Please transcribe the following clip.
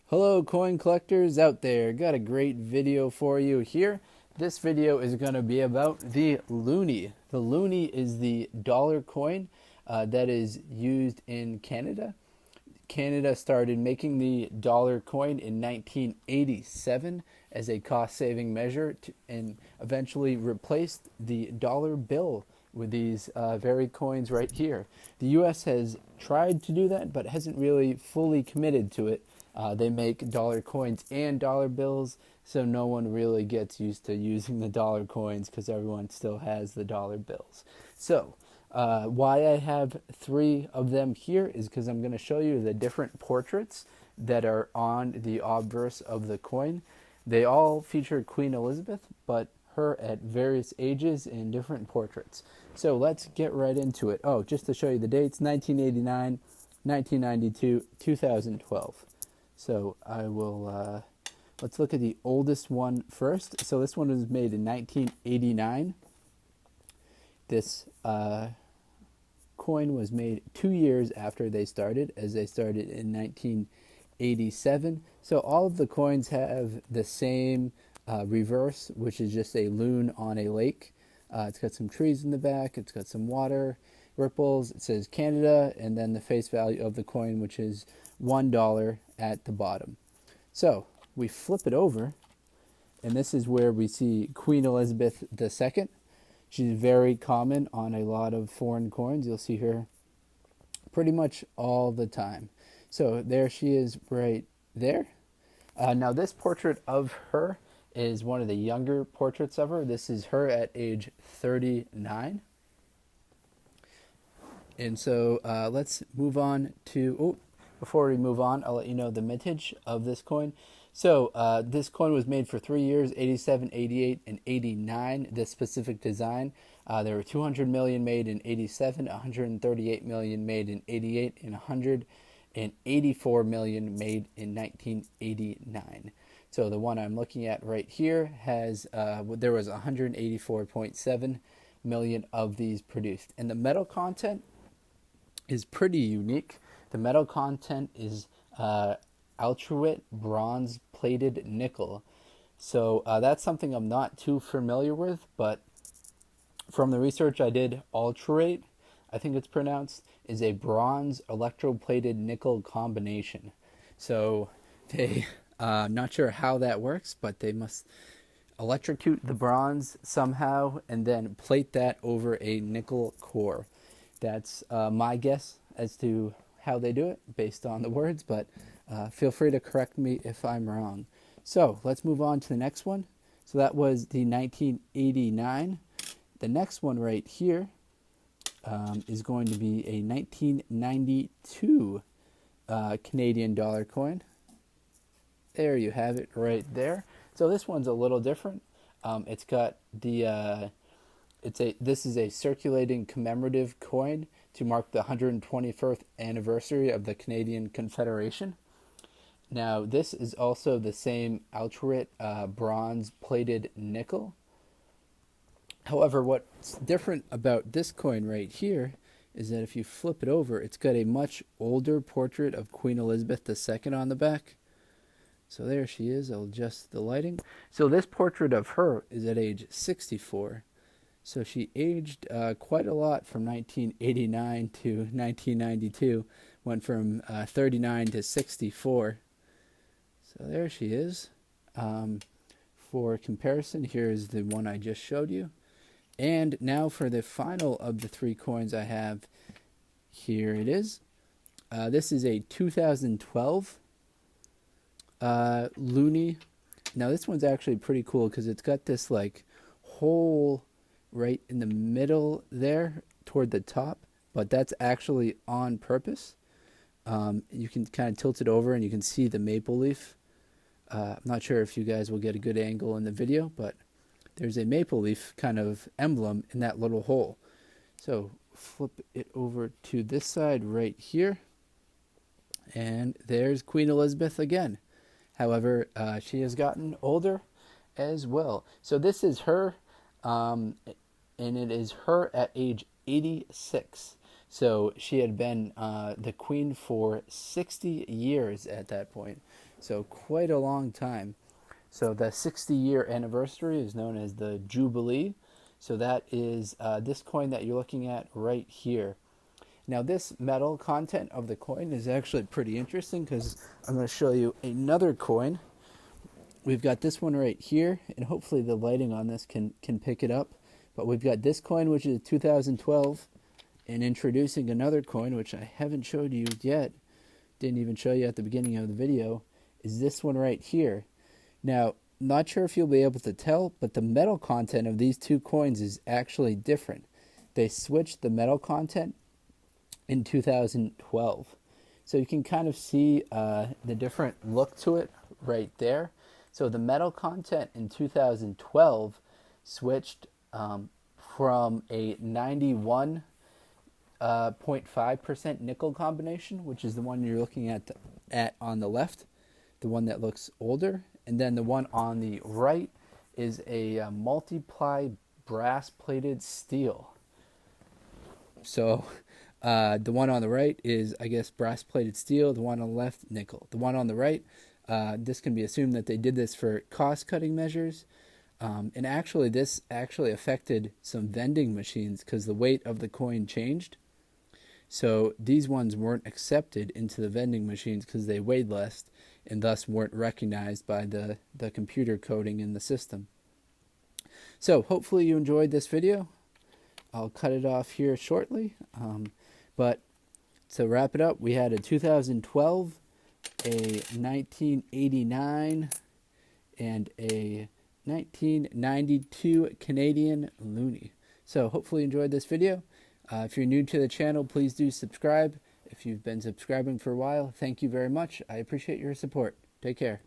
Hello coin collectors out there, got a great video for you here. This video is going to be about the Looney. The Looney is the dollar coin that is used in Canada. Canada started making the dollar coin in 1987 as a cost-saving measure and eventually replaced the dollar bill with these very coins right here. The U.S. has tried to do that but hasn't really fully committed to it. They make dollar coins and dollar bills, so no one really gets used to using the dollar coins because everyone still has the dollar bills. So, why I have three of them here is because I'm going to show you the different portraits that are on the obverse of the coin. They all feature Queen Elizabeth, but her at various ages in different portraits. So let's get right into it. Oh, just to show you the dates, 1989, 1992, 2012. So I will, let's look at the oldest one first. So this one was made in 1989. This coin was made 2 years after they started, as they started in 1987. So all of the coins have the same reverse, which is just a loon on a lake. It's got some trees in the back. It's got some water, ripples. It says Canada, and then the face value of the coin, which is $1 at the bottom. So we flip it over, and this is where we see Queen Elizabeth II. She's very common on a lot of foreign coins. You'll see her pretty much all the time. So there she is right there. Now this portrait of her is one of the younger portraits of her. This is her at age 39. And so let's move on to, before we move on, I'll let you know the mintage of this coin. So this coin was made for 3 years, 87, 88, and 89, this specific design. There were 200 million made in 87, 138 million made in 88, and 184 million made in 1989. So the one I'm looking at right here has, there was 184.7 million of these produced. And the metal content is pretty unique. The metal content is ultrawhite bronze plated nickel. So that's something I'm not too familiar with, but from the research I did, ultrawhite, I think it's pronounced, is a bronze electroplated nickel combination. So they, not sure how that works, but they must electrocute the bronze somehow and then plate that over a nickel core. That's my guess as to how they do it based on the words, but feel free to correct me if I'm wrong. So let's move on to the next one. So that was the 1989. The next one right here is going to be a 1992 Canadian dollar coin. There you have it right there. So this one's a little different. It's got the this is a circulating commemorative coin to mark the 121st anniversary of the Canadian Confederation. Now, this is also the same ultrawhite bronze plated nickel. However, what's different about this coin right here is that if you flip it over, it's got a much older portrait of Queen Elizabeth II on the back. So there she is. I'll adjust the lighting. So this portrait of her is at age 64. So she aged quite a lot from 1989 to 1992, went from 39 to 64. So there she is. For comparison, here's the one I just showed you. And now for the final of the three coins I have, here it is. This is a 2012 Looney. Now this one's actually pretty cool because it's got this like hole right in the middle there toward the top, but that's actually on purpose. You can kind of tilt it over and you can see the maple leaf. I'm not sure if you guys will get a good angle in the video, but there's a maple leaf kind of emblem in that little hole. So flip it over to this side right here, and there's Queen Elizabeth again. However, she has gotten older as well. So this is her, and it is her at age 86. So she had been the queen for 60 years at that point. So quite a long time. So the 60-year anniversary is known as the Jubilee. So that is this coin that you're looking at right here. Now this metal content of the coin is actually pretty interesting because I'm going to show you another coin. We've got this one right here, and hopefully the lighting on this can pick it up. But we've got this coin, which is 2012, and introducing another coin, which I haven't showed you yet, didn't even show you at the beginning of the video, is this one right here. Now, not sure if you'll be able to tell, but the metal content of these two coins is actually different. They switched the metal content in 2012. So you can kind of see the different look to it right there. So the metal content in 2012 switched from a 91.5% nickel combination, which is the one you're looking at on the left, the one that looks older, and then the one on the right is a multiply brass-plated steel. So the one on the right is, I guess, brass-plated steel. The one on the left, nickel. The one on the right, this can be assumed that they did this for cost-cutting measures. And actually, this actually affected some vending machines because the weight of the coin changed. So these ones weren't accepted into the vending machines because they weighed less and thus weren't recognized by the computer coding in the system. So hopefully you enjoyed this video. I'll cut it off here shortly. But to wrap it up, we had a 2012, a 1989, and a 1992 Canadian Looney. So hopefully you enjoyed this video. If you're new to the channel, please do subscribe. If you've been subscribing for a while, thank you very much. I appreciate your support. Take care.